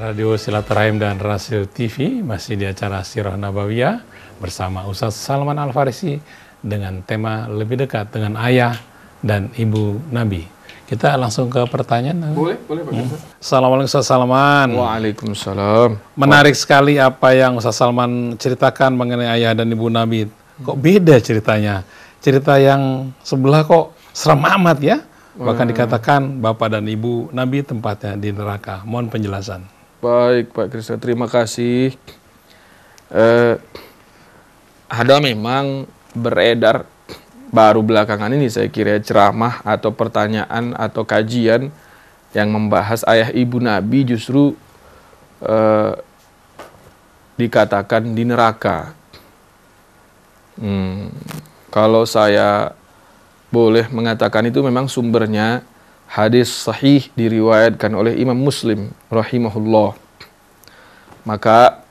Radio Silaturahim dan Rasul TV masih di acara Sirah Nabawiyah bersama Ustaz Salman Al-Farisi dengan tema lebih dekat dengan ayah dan ibu Nabi. Kita langsung ke pertanyaan. Boleh Pak. Assalamualaikum Ustaz Salman. Waalaikumsalam. Menarik sekali apa yang Ustaz Salman ceritakan mengenai ayah dan ibu Nabi. Kok beda ceritanya? Cerita yang sebelah kok serem amat ya? Bahkan dikatakan bapak dan ibu Nabi tempatnya di neraka. Mohon penjelasan. Baik Pak Krisna, terima kasih. Ada memang beredar baru belakangan ini saya kira ceramah atau pertanyaan atau kajian yang membahas ayah ibu Nabi justru dikatakan di neraka. Kalau saya boleh mengatakan itu memang sumbernya hadis sahih diriwayatkan oleh Imam Muslim rahimahullah. Maka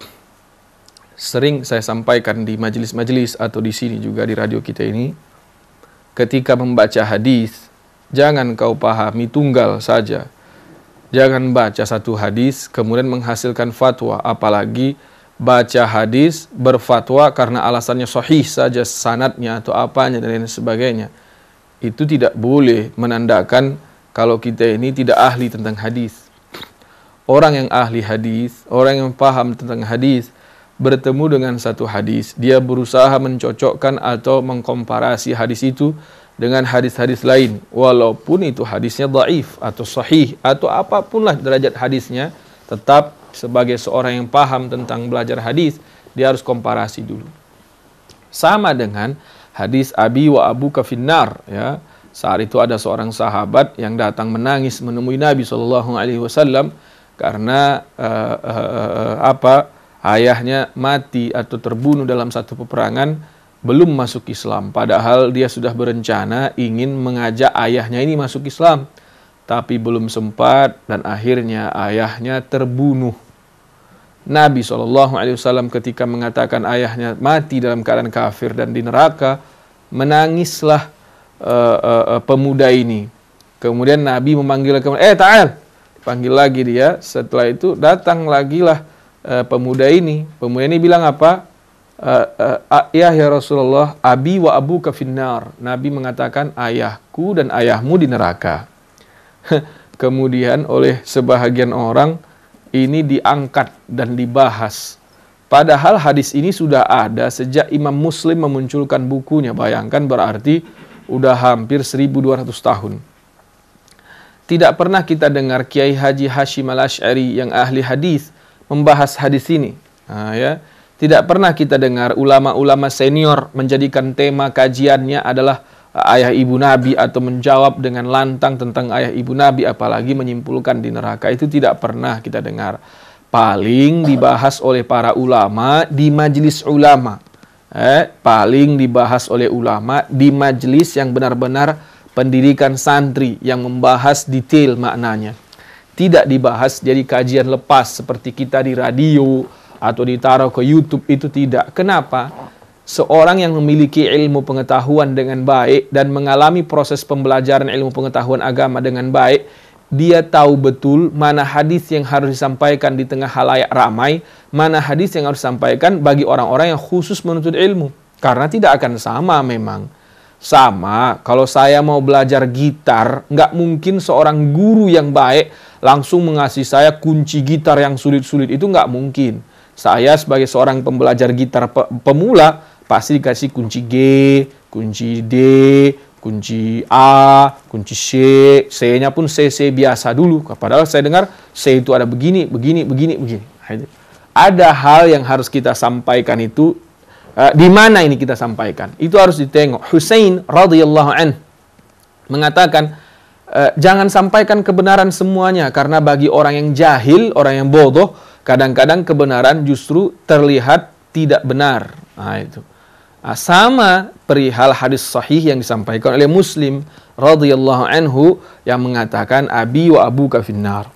sering saya sampaikan di majelis-majelis atau di sini juga di radio kita ini, ketika membaca hadis jangan kau pahami tunggal saja. Jangan baca satu hadis kemudian menghasilkan fatwa, apalagi baca hadis berfatwa karena alasannya sahih saja sanadnya atau apanya dan lain sebagainya. Itu tidak boleh menandakan kalau kita ini tidak ahli tentang hadis. Orang yang ahli hadis, orang yang paham tentang hadis, bertemu dengan satu hadis, dia berusaha mencocokkan atau mengkomparasi hadis itu dengan hadis-hadis lain. Walaupun itu hadisnya dhaif atau sahih atau apapun lah derajat hadisnya, tetap sebagai seorang yang paham tentang belajar hadis, dia harus komparasi dulu. Sama dengan hadis Abi wa abuka finnar, ya. Saat itu ada seorang sahabat yang datang menangis menemui Nabi SAW karena ayahnya mati atau terbunuh dalam satu peperangan, belum masuk Islam. Padahal dia sudah berencana ingin mengajak ayahnya ini masuk Islam, tapi belum sempat dan akhirnya ayahnya terbunuh. Nabi SAW ketika mengatakan ayahnya mati dalam keadaan kafir dan di neraka, menangislah pemuda ini. Kemudian Nabi memanggil ta'al, panggil lagi dia. Setelah itu datang lagi lah pemuda ini. Pemuda ini bilang apa? Ya Rasulullah, abi wa abuka finnar. Nabi mengatakan ayahku dan ayahmu di neraka. Kemudian oleh sebahagian orang ini diangkat dan dibahas. Padahal hadis ini sudah ada sejak Imam Muslim memunculkan bukunya. Bayangkan berarti udah hampir 1200 tahun. Tidak pernah kita dengar Kiai Haji Hashim Al-Asy'ari yang ahli hadis membahas hadis ini. Ya. Tidak pernah kita dengar ulama-ulama senior menjadikan tema kajiannya adalah ayah ibu Nabi atau menjawab dengan lantang tentang ayah ibu Nabi, apalagi menyimpulkan di neraka. Itu tidak pernah kita dengar. Paling dibahas oleh para ulama di majelis ulama. Paling dibahas oleh ulama di majelis yang benar-benar pendidikan santri yang membahas detail maknanya. Tidak dibahas jadi kajian lepas seperti kita di radio atau ditaruh ke YouTube, itu tidak. Kenapa? Seorang yang memiliki ilmu pengetahuan dengan baik dan mengalami proses pembelajaran ilmu pengetahuan agama dengan baik, dia tahu betul mana hadis yang harus disampaikan di tengah halayak ramai, mana hadis yang harus disampaikan bagi orang-orang yang khusus menuntut ilmu. Karena tidak akan sama memang. Sama, kalau saya mau belajar gitar, nggak mungkin seorang guru yang baik langsung mengasih saya kunci gitar yang sulit-sulit. Itu nggak mungkin. Saya sebagai seorang pembelajar gitar pemula, pasti dikasih kunci G, kunci D, kunci A, kunci C, C-nya pun C biasa dulu. Padahal saya dengar C itu ada begini. Ada hal yang harus kita sampaikan itu, di mana ini kita sampaikan. Itu harus ditengok. Husain radhiyallahu an mengatakan, jangan sampaikan kebenaran semuanya, karena bagi orang yang jahil, orang yang bodoh, kadang-kadang kebenaran justru terlihat tidak benar. Nah itu. Sama perihal hadis sahih yang disampaikan oleh Muslim radhiyallahu anhu yang mengatakan abi wa abuka finnar.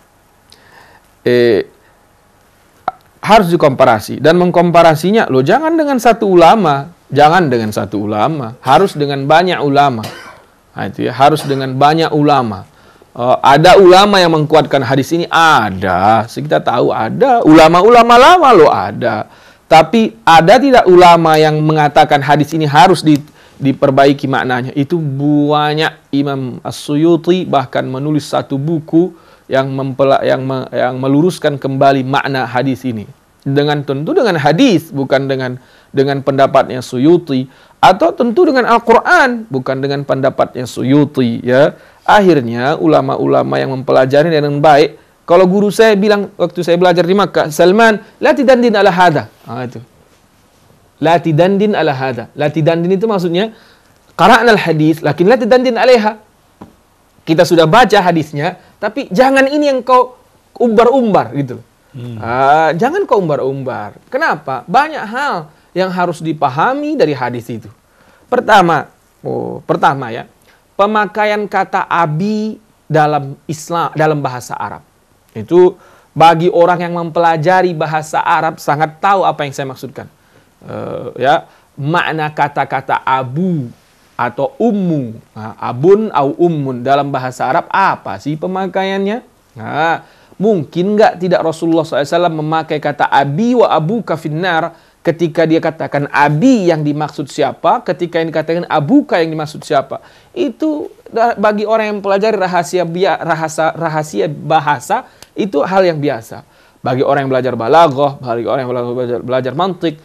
Harus dikomparasi, dan mengkomparasinya jangan dengan satu ulama, harus dengan banyak ulama. Nah, itu ya, harus dengan banyak ulama. Ada ulama yang menguatkan hadis ini? Ada. Kita tahu ada. Ulama-ulama lama loh ada. Tapi ada tidak ulama yang mengatakan hadis ini harus diperbaiki maknanya? Itu banyak. Imam As-Suyuti bahkan menulis satu buku yang meluruskan kembali makna hadis ini. Tentu dengan hadis, bukan dengan pendapatnya Suyuti, atau tentu dengan Al-Quran, bukan dengan pendapatnya Suyuti, ya. Akhirnya ulama-ulama yang mempelajari dengan baik, kalau guru saya bilang waktu saya belajar di Makkah, Salman, la tidandin ala hada. Itu. La tidandin ala hada. La tidandin itu maksudnya qara'na al-hadis, lakin la tidandin alaiha. Kita sudah baca hadisnya, tapi jangan ini yang kau umbar-umbar gitu. Jangan kau umbar-umbar. Kenapa? Banyak hal yang harus dipahami dari hadis itu. Pertama ya, pemakaian kata abi dalam Islam, dalam bahasa Arab. Itu bagi orang yang mempelajari bahasa Arab sangat tahu apa yang saya maksudkan. Ya, makna kata-kata abu atau ummu, abun au ummun dalam bahasa Arab apa sih pemakaiannya? Mungkin tidak Rasulullah SAW memakai kata abi wa abuka finnar ketika dia katakan abi yang dimaksud siapa, ketika yang dikatakan abuka yang dimaksud siapa. Itu bagi orang yang mempelajari rahasia bahasa itu hal yang biasa. Bagi orang yang belajar balaghah, bagi orang yang belajar mantik,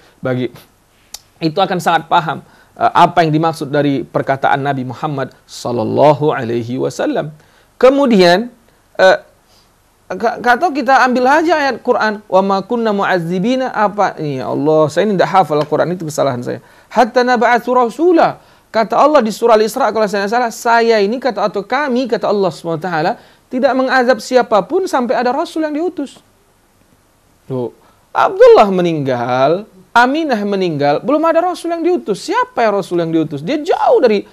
itu akan sangat paham apa yang dimaksud dari perkataan Nabi Muhammad sallallahu alaihi wasallam. Kemudian kata kita ambil aja ayat Quran, wa ma kunna mu'azzibina, apa ini? Allah, saya ini tidak hafal Al-Quran, itu kesalahan saya. Hatta nab'atsu rasula. Kata Allah di surah Al-Isra kalau saya salah, saya ini atau kami, kata Allah SWT, tidak mengazab siapapun sampai ada rasul yang diutus. Tuh, Abdullah meninggal, Aminah meninggal, belum ada rasul yang diutus. Siapa yang rasul yang diutus? Dia jauh dari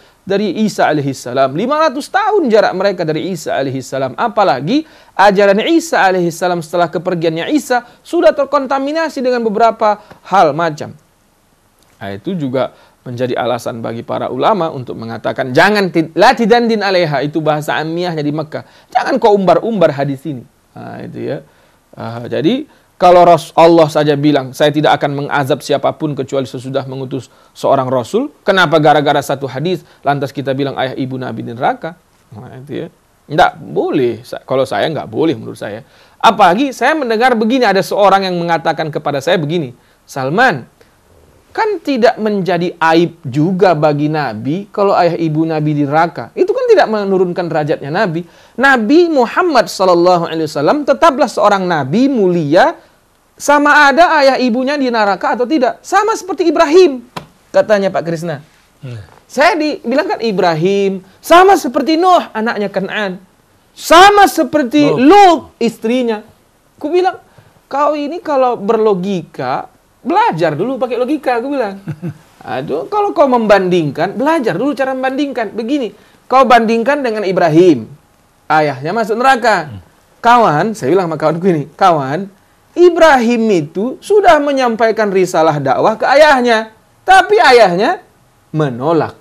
Isa alaihissalam. 500 tahun jarak mereka dari Isa alaihissalam. Apalagi ajaran Isa alaihissalam setelah kepergiannya Isa sudah terkontaminasi dengan beberapa hal macam. Itu juga menjadi alasan bagi para ulama untuk mengatakan jangan la tidandin alaiha, itu bahasa ammiahnya di Mekah. Jangan kau umbar-umbar hadis ini. Itu ya. Jadi kalau Allah saja bilang, saya tidak akan mengazab siapapun kecuali sesudah mengutus seorang Rasul. Kenapa gara-gara satu hadis, lantas kita bilang ayah ibu Nabi di neraka? Itu ya. Nggak boleh. Kalau saya nggak boleh menurut saya. Apalagi saya mendengar begini, ada seorang yang mengatakan kepada saya begini, Salman, kan tidak menjadi aib juga bagi Nabi kalau ayah ibu Nabi di neraka. Itu kan tidak menurunkan derajatnya Nabi. Nabi Muhammad SAW tetaplah seorang Nabi mulia, sama ada ayah ibunya di neraka atau tidak. Sama seperti Ibrahim, katanya Pak Krisna. Saya dibilang kan Ibrahim, sama seperti Nuh, anaknya Kan'an. Sama seperti Lut, istrinya. Aku bilang, kau ini kalau berlogika, belajar dulu pakai logika, aku bilang. Aduh, kalau kau membandingkan, belajar dulu cara membandingkan. Begini, kau bandingkan dengan Ibrahim, ayahnya masuk neraka. Kawan, saya bilang sama kawanku ini, kawan, Ibrahim itu sudah menyampaikan risalah dakwah ke ayahnya, tapi ayahnya menolak.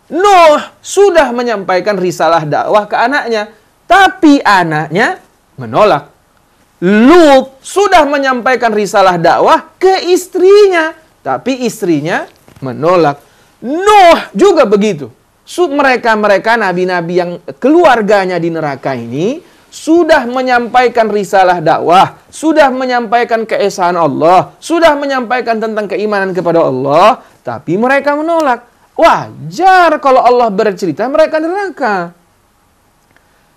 Nuh sudah menyampaikan risalah dakwah ke anaknya, tapi anaknya menolak. Lut sudah menyampaikan risalah dakwah ke istrinya, tapi istrinya menolak. Nuh juga begitu. Mereka nabi-nabi yang keluarganya di neraka ini sudah menyampaikan risalah dakwah, sudah menyampaikan keesaan Allah, sudah menyampaikan tentang keimanan kepada Allah, tapi mereka menolak. Wajar kalau Allah bercerita mereka di neraka.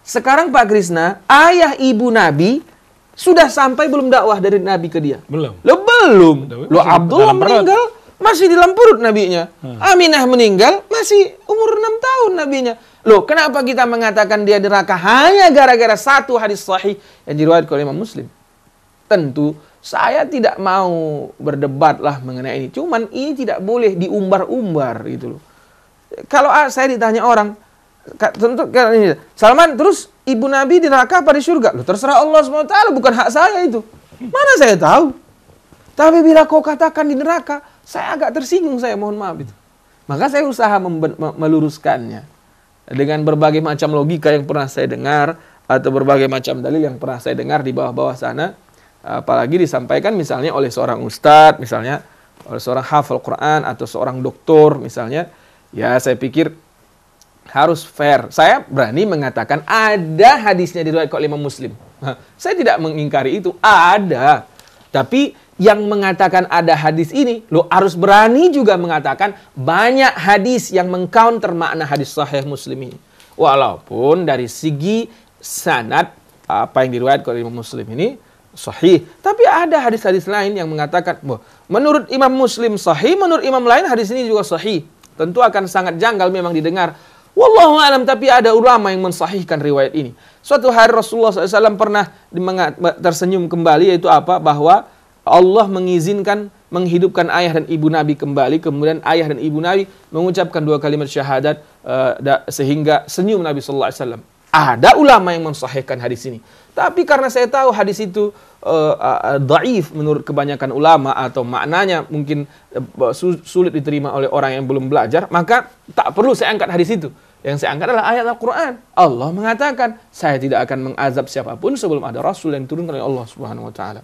Sekarang Pak Krisna, ayah ibu Nabi sudah sampai belum dakwah dari Nabi ke dia? Belum. Belum. Abdullah meninggal masih di dalam perut nabinya. Aminah meninggal masih umur 6 tahun nabinya. Kenapa kita mengatakan dia di neraka hanya gara-gara satu hadis sahih yang diriwayatkan oleh Imam Muslim? Tentu saya tidak mau berdebat lah mengenai ini. Cuman ini tidak boleh diumbar-umbar gitu loh. Kalau saya ditanya orang, tentu Salman, terus ibu Nabi di neraka apa di surga? Terserah Allah SWT, bukan hak saya itu. Mana saya tahu? Tapi bila kau katakan di neraka, saya agak tersinggung, saya mohon maaf itu. Maka saya usaha meluruskannya. dengan berbagai macam logika yang pernah saya dengar atau berbagai macam dalil yang pernah saya dengar di bawah-bawah sana, apalagi disampaikan misalnya oleh seorang ustadz, misalnya oleh seorang hafal Quran atau seorang doktor misalnya, ya saya pikir harus fair. Saya berani mengatakan ada hadisnya diriwayatkan oleh Imam Muslim. Saya tidak mengingkari itu, ada. Tapi yang mengatakan ada hadis ini, lo harus berani juga mengatakan banyak hadis yang mengcounter makna hadis sahih Muslim ini. Walaupun dari segi sanad apa yang diriwayatkan oleh Imam Muslim ini sahih, tapi ada hadis-hadis lain yang mengatakan menurut Imam Muslim sahih, menurut imam lain hadis ini juga sahih. Tentu akan sangat janggal memang didengar. Wallahu a'lam, tapi ada ulama yang mensahihkan riwayat ini. Suatu hari Rasulullah SAW pernah tersenyum kembali, yaitu apa? Bahwa Allah mengizinkan menghidupkan ayah dan ibu Nabi kembali, kemudian ayah dan ibu Nabi mengucapkan 2 kalimat syahadat sehingga senyum Nabi SAW. Ada ulama yang mensahihkan hadis ini. Tapi karena saya tahu hadis itu dhaif menurut kebanyakan ulama atau maknanya mungkin sulit diterima oleh orang yang belum belajar, maka tak perlu saya angkat hadis itu. Yang saya angkat adalah ayat Al-Quran. Allah mengatakan, saya tidak akan mengazab siapapun sebelum ada Rasul yang diturunkan oleh Allah Subhanahu Wa Taala.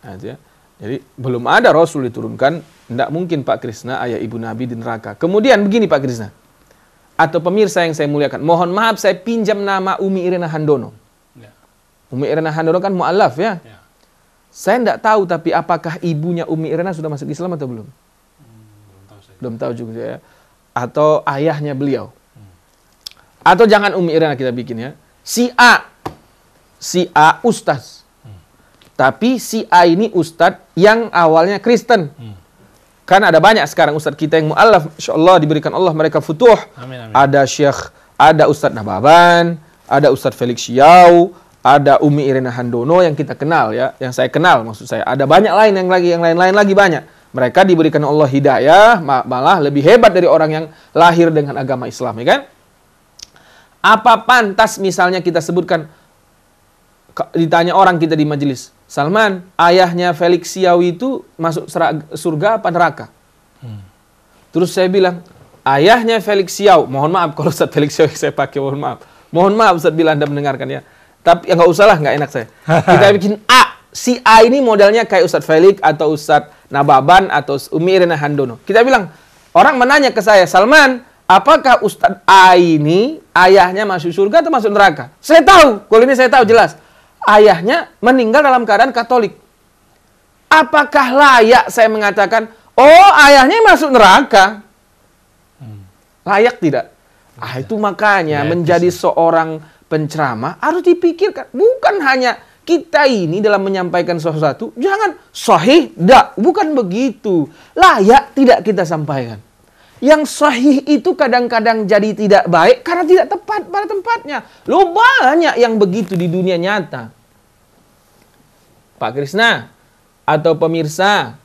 Nah, ya. Jadi belum ada Rasul diturunkan, tidak mungkin Pak Krisna ayah ibu Nabi di neraka. Kemudian begini Pak Krisna, atau pemirsa yang saya muliakan, mohon maaf saya pinjam nama Umi Irena Handono. Ya. Umi Irena Handono kan mu'alaf ya. Ya. Saya tidak tahu tapi apakah ibunya Umi Irena sudah masuk Islam atau belum? Belum tahu saya. Belum tahu juga ya. Atau ayahnya beliau. Atau jangan Umi Irena kita bikin ya. Si A ustaz. Tapi si A ini ustaz yang awalnya Kristen. Kan ada banyak sekarang ustaz kita yang mu'alaf, insyaallah diberikan Allah mereka futuh. Amin, amin. Ada Syekh, ada Ustaz Nababan, ada Ustaz Felix Xiao, ada Umi Irena Handono yang kita kenal ya, yang saya kenal maksud saya. Ada banyak lain yang lain-lain lagi banyak. Mereka diberikan Allah hidayah, malah lebih hebat dari orang yang lahir dengan agama Islam, ya kan? Apa pantas misalnya kita sebutkan, ditanya orang kita di majelis, Salman, ayahnya Felix Xiao itu masuk surga apa neraka? Terus saya bilang, ayahnya Felix Xiao, mohon maaf kalau Ustaz Felix Xiao saya pakai, mohon maaf. Mohon maaf Ustaz bila Anda mendengarkan ya. Tapi ya nggak usah lah, nggak enak saya. Kita bikin A. Si A ini modelnya kayak Ustaz Felix atau Ustaz Nababan atau Umi Irena Handono. Kita bilang, orang menanya ke saya, Salman, apakah Ustaz A ini ayahnya masuk surga atau masuk neraka? Saya tahu, kalau ini saya tahu jelas. Ayahnya meninggal dalam keadaan Katolik. Apakah layak saya mengatakan, oh ayahnya masuk neraka? Layak tidak? Itu makanya menjadi seorang penceramah harus dipikirkan. Bukan hanya kita ini dalam menyampaikan sesuatu, jangan sahih, bukan begitu. Layak tidak kita sampaikan. Yang sahih itu kadang-kadang jadi tidak baik karena tidak tepat pada tempatnya. Loh banyak yang begitu di dunia nyata. Pak Krisna atau pemirsa,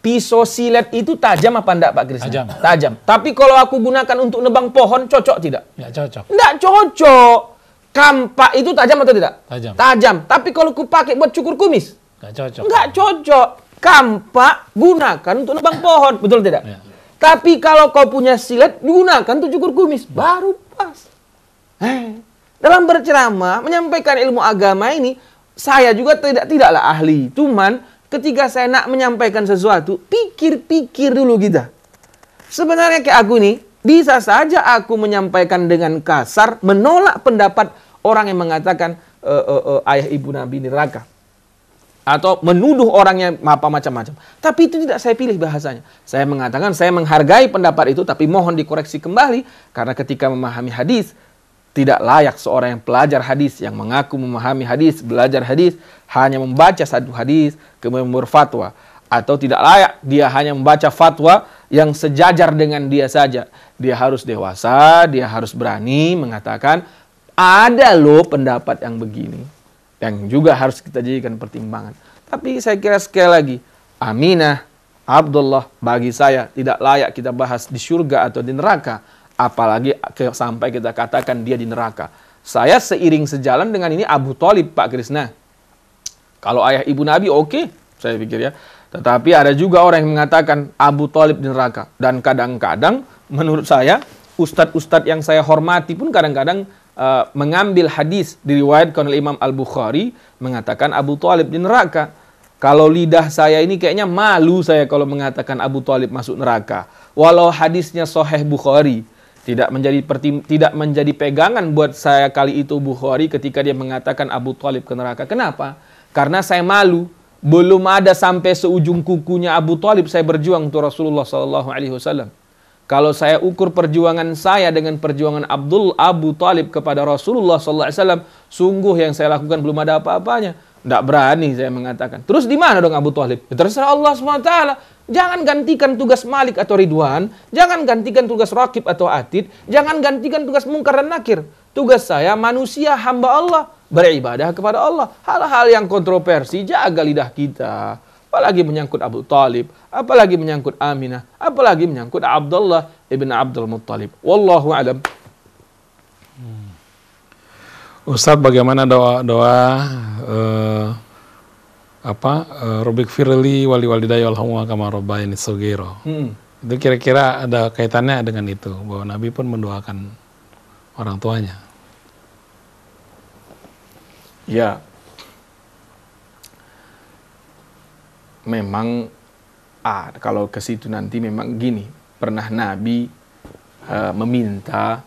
pisau silet itu tajam apa enggak Pak Krisna? Tajam. Tajam. Tapi kalau aku gunakan untuk nebang pohon, cocok tidak? Enggak cocok. Enggak cocok. Kampak itu tajam atau tidak? Tajam. Tajam. Tapi kalau aku pakai buat cukur kumis? Enggak cocok. Enggak cocok. Kampak gunakan untuk nebang pohon, betul tidak? Ya. Tapi kalau kau punya silet, gunakan untuk cukur kumis. Baru pas. Dalam berceramah, menyampaikan ilmu agama ini, saya juga tidaklah ahli. Cuman ketika saya nak menyampaikan sesuatu, pikir-pikir dulu kita. Sebenarnya kayak aku nih, bisa saja aku menyampaikan dengan kasar, menolak pendapat orang yang mengatakan ayah ibu Nabi neraka. Atau menuduh orangnya apa macam-macam. Tapi itu tidak saya pilih bahasanya. Saya mengatakan saya menghargai pendapat itu, tapi mohon dikoreksi kembali. Karena ketika memahami hadis, tidak layak seorang yang pelajar hadis, yang mengaku memahami hadis, belajar hadis, hanya membaca satu hadis, kemudian berfatwa. Atau tidak layak dia hanya membaca fatwa yang sejajar dengan dia saja. Dia harus dewasa, dia harus berani mengatakan, ada loh pendapat yang begini. Yang juga harus kita jadikan pertimbangan. Tapi saya kira sekali lagi, Aminah, Abdullah, bagi saya tidak layak kita bahas di surga atau di neraka. Apalagi sampai kita katakan dia di neraka. Saya seiring sejalan dengan ini Abu Thalib, Pak Krisna. Kalau ayah ibu Nabi oke, saya pikir ya. Tetapi ada juga orang yang mengatakan Abu Thalib di neraka. Dan kadang-kadang menurut saya ustadz-ustadz yang saya hormati pun kadang-kadang mengambil hadis diriwayatkan oleh Imam Al-Bukhari mengatakan Abu Thalib di neraka. Kalau lidah saya ini kayaknya malu saya kalau mengatakan Abu Thalib masuk neraka. Walau hadisnya Sahih Bukhari, tidak menjadi pegangan buat saya kali itu Bukhari ketika dia mengatakan Abu Thalib ke neraka. Kenapa? Karena saya malu. Belum ada sampai seujung kukunya Abu Thalib saya berjuang untuk Rasulullah SAW. Kalau saya ukur perjuangan saya dengan perjuangan Abu Thalib kepada Rasulullah SAW, sungguh yang saya lakukan belum ada apa-apanya. Tidak berani saya mengatakan. Terus di mana dong Abu Thalib? Ya, terserah Allah SWT. Jangan gantikan tugas Malik atau Ridwan. Jangan gantikan tugas Raqib atau Atid. Jangan gantikan tugas Munkar dan Nakir. Tugas saya manusia, hamba Allah. Beribadah kepada Allah. Hal-hal yang kontroversi, jaga lidah kita. Apalagi menyangkut Abu Thalib. Apalagi menyangkut Aminah. Apalagi menyangkut Abdullah ibn Abdul Muttalib. Wallahu a'lam. Ustadz, bagaimana doa Rabbik firli wali walidayya walhamhuma kama rabbayani shaghira. Itu kira-kira ada kaitannya dengan itu, bahwa Nabi pun mendoakan orang tuanya. Ya, memang kalau ke situ nanti memang gini, pernah Nabi meminta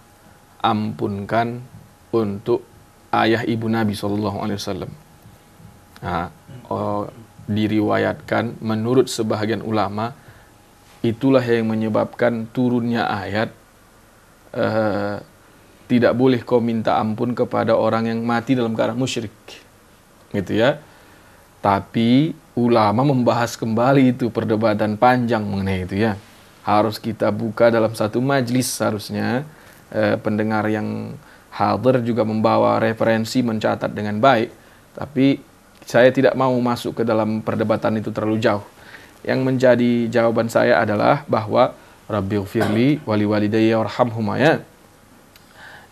ampunkan untuk ayah ibu Nabi SAW. Diriwayatkan menurut sebahagian ulama itulah yang menyebabkan turunnya ayat tidak boleh kau minta ampun kepada orang yang mati dalam keadaan musyrik, gitu ya. Tapi ulama membahas kembali itu, perdebatan panjang mengenai itu ya. Harus kita buka dalam satu majlis, harusnya pendengar yang hadir juga membawa referensi, mencatat dengan baik. Tapi saya tidak mau masuk ke dalam perdebatan itu terlalu jauh. Yang menjadi jawaban saya adalah bahwa Rabbighfirli wali walidayya warhamhuma, ya.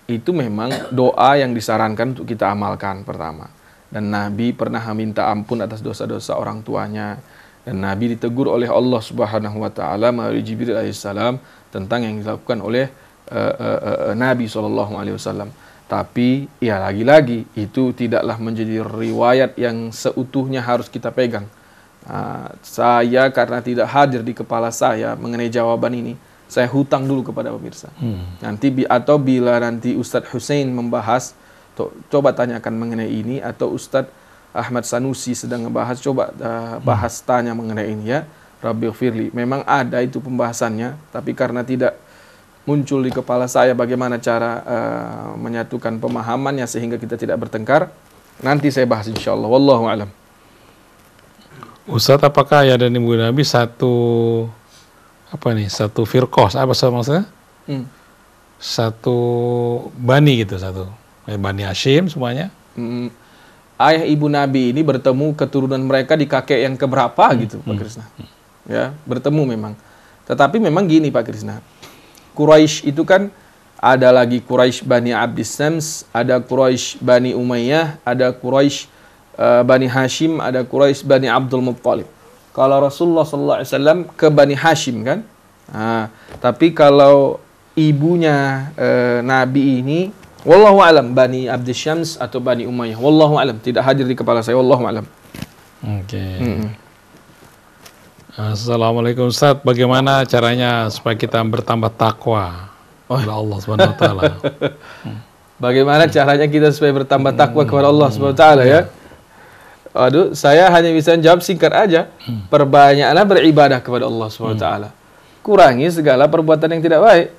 Itu memang doa yang disarankan untuk kita amalkan pertama. Dan Nabi pernah minta ampun atas dosa-dosa orang tuanya. Dan Nabi ditegur oleh Allah Subhanahu wa taala melalui Jibril alaihissalam tentang yang dilakukan oleh Nabi SAW. Tapi ya lagi-lagi itu tidaklah menjadi riwayat yang seutuhnya harus kita pegang. Saya karena tidak hadir di kepala saya mengenai jawaban ini, saya hutang dulu kepada pemirsa. Nanti atau bila nanti Ustadz Hussein membahas, coba tanyakan mengenai ini, atau Ustadz Ahmad Sanusi sedang membahas, coba tanya mengenai ini ya. Rabbighfirli. Memang ada itu pembahasannya, tapi karena tidak muncul di kepala saya bagaimana cara menyatukan pemahamannya sehingga kita tidak bertengkar, nanti saya bahas insyaallah. Wallahu a'lam. Ustadz, apakah ayah dan ibu Nabi satu firqah, apa maksudnya? Satu bani gitu, satu Bani Hashim semuanya? Ayah ibu Nabi ini bertemu keturunan mereka di kakek yang keberapa gitu, Pak Krisna. Ya, bertemu memang. Tetapi memang gini Pak Krisna, Quraisy itu kan ada lagi Quraisy Bani Abdis Syams, ada Quraisy Bani Umayyah, ada Quraisy Bani Hashim, ada Quraisy Bani Abdul Muttalib. Kalau Rasulullah SAW ke Bani Hashim kan, tapi kalau ibunya Nabi ini, wallahu alam, Bani Abdis Syams atau Bani Umayyah, wallahu alam, tidak hadir di kepala saya, wallahu alam. Oke. Assalamualaikum Ustaz, bagaimana caranya supaya kita bertambah takwa kepada Allah Subhanahu wa taala? Bagaimana caranya kita supaya bertambah takwa kepada Allah Subhanahu wa taala ya? Aduh, saya hanya bisa jawab singkat aja. Perbanyaklah beribadah kepada Allah Subhanahu wa taala. Kurangi segala perbuatan yang tidak baik.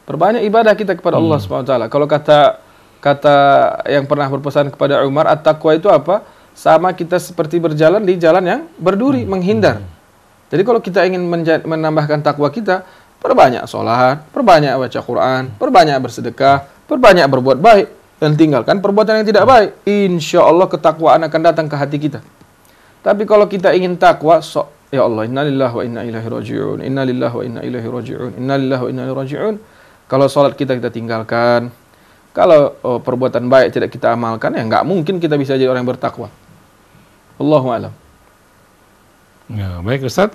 Perbanyak ibadah kita kepada Allah Subhanahu wa taala. Kalau kata yang pernah berpesan kepada Umar, at-taqwa itu apa? Sama kita seperti berjalan di jalan yang berduri, menghindar. Jadi kalau kita ingin menambahkan takwa kita, perbanyak sholat, perbanyak baca Quran, perbanyak bersedekah, perbanyak berbuat baik, dan tinggalkan perbuatan yang tidak baik. Insya Allah ketakwaan akan datang ke hati kita. Tapi kalau kita ingin takwa, ya Allah, innalillahi wa inna ilaihi raji'un, innalillahi wa inna ilaihi raji'un, innalillahi wa inna ilaihi raji'un. Kalau sholat kita tinggalkan, kalau perbuatan baik tidak kita amalkan, ya nggak mungkin kita bisa jadi orang yang bertakwa. Allahu a'lam. Ya, baik Ustaz,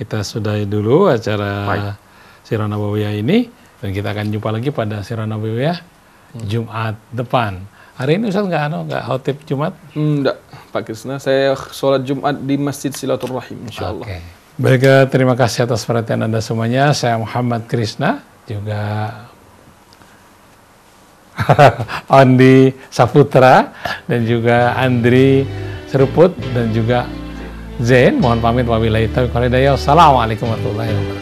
kita sudahi dulu acara Sirah Nabawiyah ini, dan kita akan jumpa lagi pada Sirah Nabawiyah Jumat depan. Hari ini Ustaz nggak khotib Jumat? Enggak, Pak Krisna. Saya sholat Jumat di Masjid Silaturrahim, insyaallah. Oke. Baik, terima kasih atas perhatian Anda semuanya. Saya Muhammad Krisna, juga Andi Saputra, dan juga Andri Seruput, dan juga Zain. Mohon pamit, wabillahi taufiq wal hidayah. Wassalamualaikum warahmatullahi wabarakatuh.